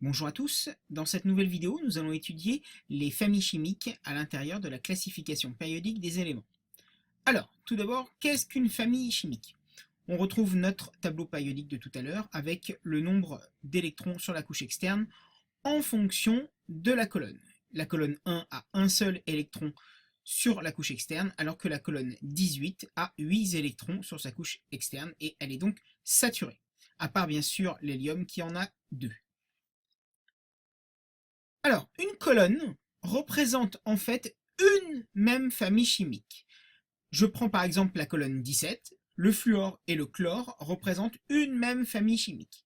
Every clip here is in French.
Bonjour à tous, dans cette nouvelle vidéo, nous allons étudier les familles chimiques à l'intérieur de la classification périodique des éléments. Alors, tout d'abord, qu'est-ce qu'une famille chimique? On retrouve notre tableau périodique de tout à l'heure avec le nombre d'électrons sur la couche externe en fonction de la colonne. La colonne 1 a un seul électron sur la couche externe, alors que la colonne 18 a 8 électrons sur sa couche externe et elle est donc saturée, à part bien sûr l'hélium qui en a 2. Alors, une colonne représente en fait une même famille chimique. Je prends par exemple la colonne 17, le fluor et le chlore représentent une même famille chimique.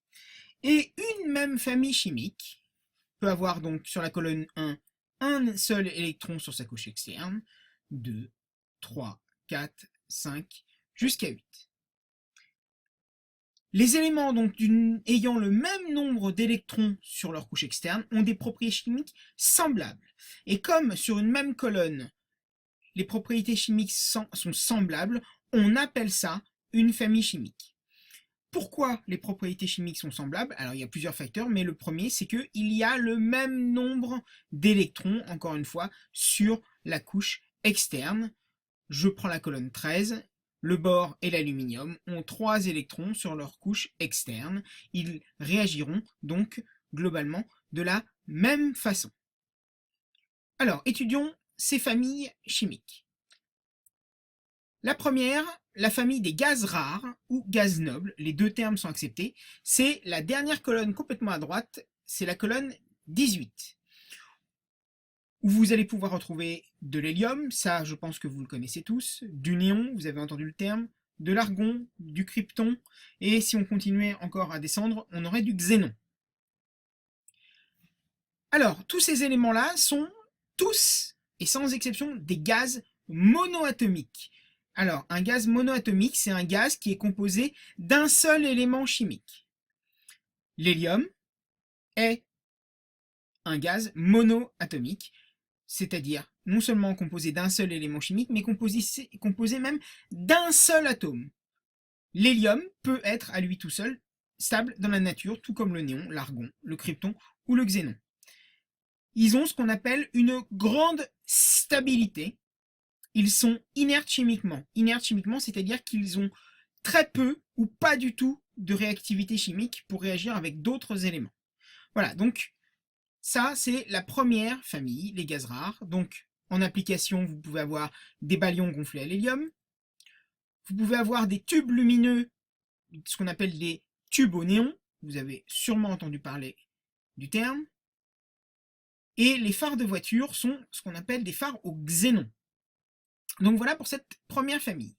Et une même famille chimique peut avoir donc sur la colonne 1 un seul électron sur sa couche externe, 2, 3, 4, 5, jusqu'à 8. Les éléments donc ayant le même nombre d'électrons sur leur couche externe ont des propriétés chimiques semblables. Et comme sur une même colonne, les propriétés chimiques sont semblables, on appelle ça une famille chimique. Pourquoi les propriétés chimiques sont semblables? Alors il y a plusieurs facteurs, mais le premier c'est qu'il y a le même nombre d'électrons, encore une fois, sur la couche externe. Je prends la colonne 13, le bore et l'aluminium ont 3 électrons sur leur couche externe. Ils réagiront donc globalement de la même façon. Alors, étudions ces familles chimiques. La première, la famille des gaz rares ou gaz nobles, les deux termes sont acceptés, c'est la dernière colonne complètement à droite, c'est la colonne 18. Où vous allez pouvoir retrouver de l'hélium, ça je pense que vous le connaissez tous, du néon, vous avez entendu le terme, de l'argon, du krypton, et si on continuait encore à descendre, on aurait du xénon. Alors, tous ces éléments-là sont tous, et sans exception, des gaz monoatomiques. Alors, un gaz monoatomique, c'est un gaz qui est composé d'un seul élément chimique. L'hélium est un gaz monoatomique, c'est-à-dire non seulement composé d'un seul élément chimique, mais composé même d'un seul atome. L'hélium peut être à lui tout seul stable dans la nature, tout comme le néon, l'argon, le krypton ou le xénon. Ils ont ce qu'on appelle une grande stabilité. Ils sont inertes chimiquement. Inertes chimiquement, c'est-à-dire qu'ils ont très peu ou pas du tout de réactivité chimique pour réagir avec d'autres éléments. Voilà, donc ça, c'est la première famille, les gaz rares. Donc, en application, vous pouvez avoir des balions gonflés à l'hélium. Vous pouvez avoir des tubes lumineux, ce qu'on appelle des tubes au néon. Vous avez sûrement entendu parler du terme. Et les phares de voiture sont ce qu'on appelle des phares au xénon. Donc voilà pour cette première famille,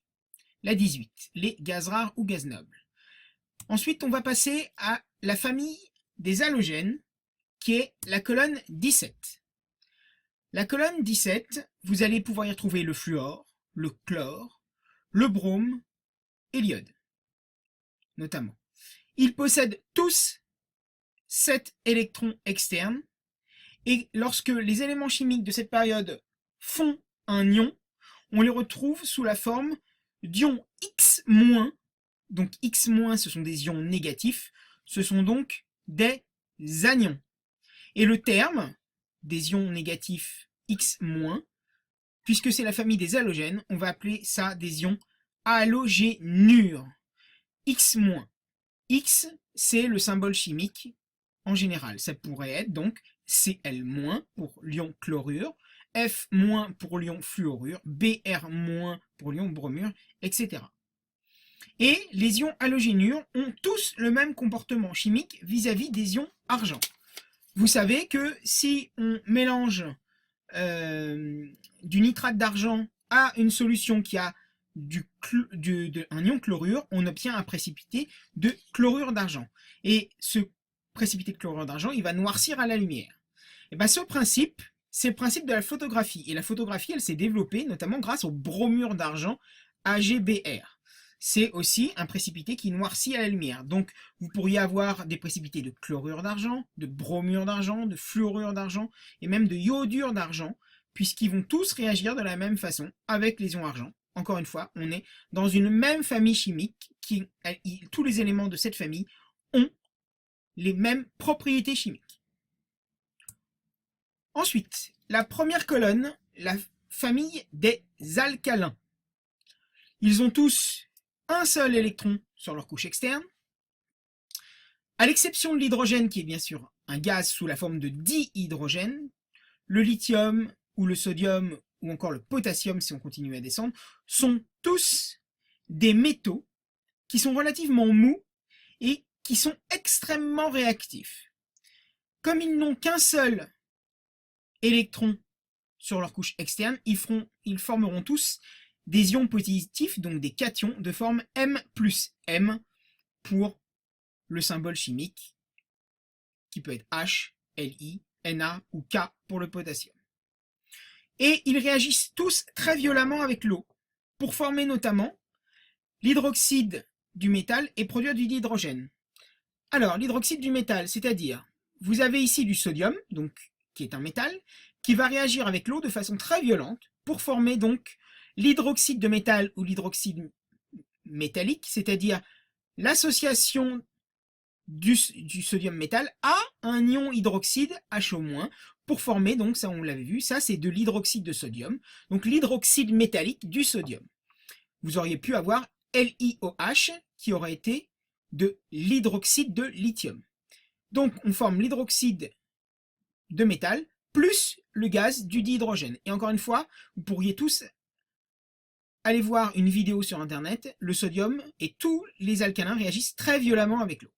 la 18, les gaz rares ou gaz nobles. Ensuite, on va passer à la famille des halogènes, qui est la colonne 17. La colonne 17, vous allez pouvoir y retrouver le fluor, le chlore, le brome et l'iode, notamment. Ils possèdent tous 7 électrons externes, et lorsque les éléments chimiques de cette période font un ion, on les retrouve sous la forme d'ions X-. Donc X-, ce sont des ions négatifs, ce sont donc des anions. Et le terme des ions négatifs X-, puisque c'est la famille des halogènes, on va appeler ça des ions halogénures. X-. X, c'est le symbole chimique en général. Ça pourrait être donc Cl- pour l'ion chlorure, F- pour l'ion fluorure, Br- pour l'ion bromure, etc. Et les ions halogénures ont tous le même comportement chimique vis-à-vis des ions argent. Vous savez que si on mélange du nitrate d'argent à une solution qui a un ion chlorure, on obtient un précipité de chlorure d'argent. Et ce précipité de chlorure d'argent, il va noircir à la lumière. Et bien ce principe, c'est le principe de la photographie. Et la photographie, elle s'est développée notamment grâce au bromure d'argent AgBr. C'est aussi un précipité qui noircit à la lumière. Donc vous pourriez avoir des précipités de chlorure d'argent, de bromure d'argent, de fluorure d'argent et même de iodure d'argent, puisqu'ils vont tous réagir de la même façon avec les ions argent. Encore une fois, on est dans une même famille chimique, tous les éléments de cette famille ont les mêmes propriétés chimiques. Ensuite, la première colonne, la famille des alcalins. Ils ont tous un seul électron sur leur couche externe. À l'exception de l'hydrogène, qui est bien sûr un gaz sous la forme de dihydrogène, le lithium ou le sodium ou encore le potassium, si on continue à descendre, sont tous des métaux qui sont relativement mous et qui sont extrêmement réactifs. Comme ils n'ont qu'un seul électron sur leur couche externe, ils formeront tous des ions positifs, donc des cations de forme M plus M pour le symbole chimique qui peut être H, Li, Na ou K pour le potassium. Et ils réagissent tous très violemment avec l'eau pour former notamment l'hydroxyde du métal et produire du dihydrogène. Alors, l'hydroxyde du métal, c'est-à-dire, vous avez ici du sodium, donc qui est un métal, qui va réagir avec l'eau de façon très violente pour former donc l'hydroxyde de métal ou l'hydroxyde métallique, c'est-à-dire l'association du sodium métal à un ion hydroxyde HO- pour former, donc ça on l'avait vu, ça c'est de l'hydroxyde de sodium, donc l'hydroxyde métallique du sodium. Vous auriez pu avoir LiOH qui aurait été de l'hydroxyde de lithium. Donc on forme l'hydroxyde de métal plus le gaz du dihydrogène. Et encore une fois, vous pourriez tous aller voir une vidéo sur internet, le sodium et tous les alcalins réagissent très violemment avec l'eau.